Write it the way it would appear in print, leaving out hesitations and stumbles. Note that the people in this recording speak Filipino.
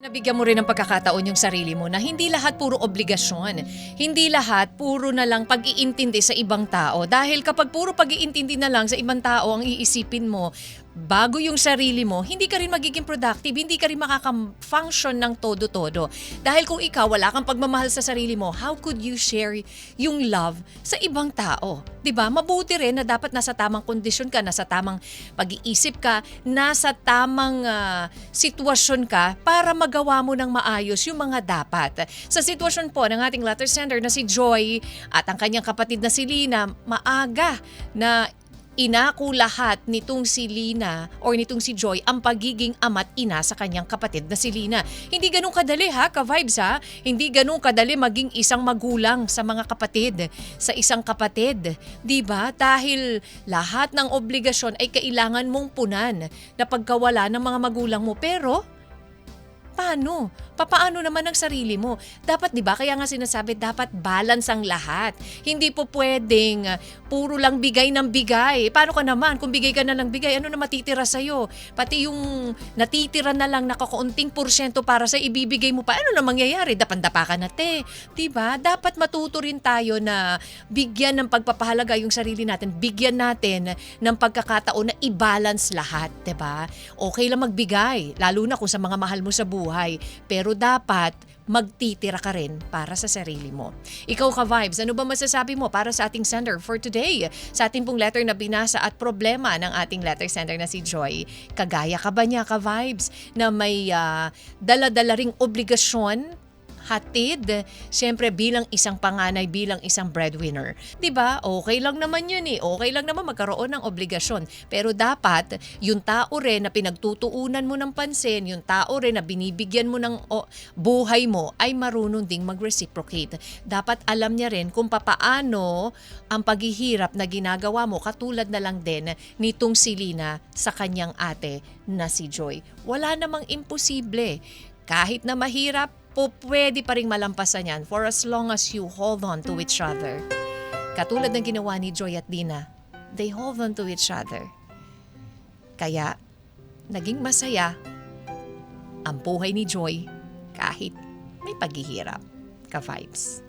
Nabigyan mo rin ng pagkakataon yung sarili mo na hindi lahat puro obligasyon. Hindi lahat puro na lang pag-iintindi sa ibang tao. Dahil kapag puro pag-iintindi na lang sa ibang tao ang iisipin mo, bago yung sarili mo, hindi ka rin magiging productive, hindi ka rin makaka-function ng todo-todo. Dahil kung ikaw wala kang pagmamahal sa sarili mo, how could you share yung love sa ibang tao? 'Di ba? Mabuti rin na dapat nasa tamang kondisyon ka, nasa tamang pag-iisip ka, nasa tamang sitwasyon ka para magawa mo ng maayos yung mga dapat. Sa sitwasyon po ng ating letter sender na si Joy at ang kanyang kapatid na si Lina, maaga na inako lahat nitong si Lina or nitong si Joy ang pagiging ama't ina sa kanyang kapatid na si Lina. Hindi ganun kadali ka-vibes ha? Hindi ganun kadali maging isang magulang sa mga kapatid, sa isang kapatid. 'Di ba? Dahil lahat ng obligasyon ay kailangan mong punan na pagkawala ng mga magulang mo. Pero paano? Papaano naman ang sarili mo? Dapat 'di ba kaya nga sinasabi dapat balance ang lahat. Hindi po pwedeng puro lang bigay ng bigay. Paano ka naman kung bigay ka na lang bigay, ano na matitira sa Pati yung natitira na lang nakakaunting porsyento para sa ibibigay mo pa. Ano na mangyayari? Dapandapa ka na 'Di ba? Dapat matuto rin tayo na bigyan ng pagpapahalaga yung sarili natin. Bigyan natin ng pagkakataon na i-balance lahat, 'di ba? Okay lang magbigay, lalo na kung sa mga mahal mo sa buhay. Pero dapat magtitira ka rin para sa sarili mo. Ikaw ka-vibes, ano ba masasabi mo para sa ating sender for today? Sa ating pong letter na binasa at problema ng ating letter sender na si Joy. Kagaya ka ba niya ka-vibes na may dala-dala ring obligasyon hatid, siyempre bilang isang panganay, bilang isang breadwinner. 'Di ba? Okay lang naman 'yun eh. Okay lang naman magkaroon ng obligasyon. Pero dapat yung tao rin na pinagtutuunan mo ng pansin, yung tao rin na binibigyan mo ng buhay mo ay marunong ding mag-reciprocate. Dapat alam niya rin kung papaano ang paghihirap na ginagawa mo, katulad na lang din nitong si Lina sa kanyang ate na si Joy. Wala namang imposible. Kahit na mahirap, pwede pa rin malampasan yan for as long as you hold on to each other. Katulad ng ginawa ni Joy at Lina, they hold on to each other. Kaya, naging masaya ang buhay ni Joy kahit may paghihirap. Ka-vibes.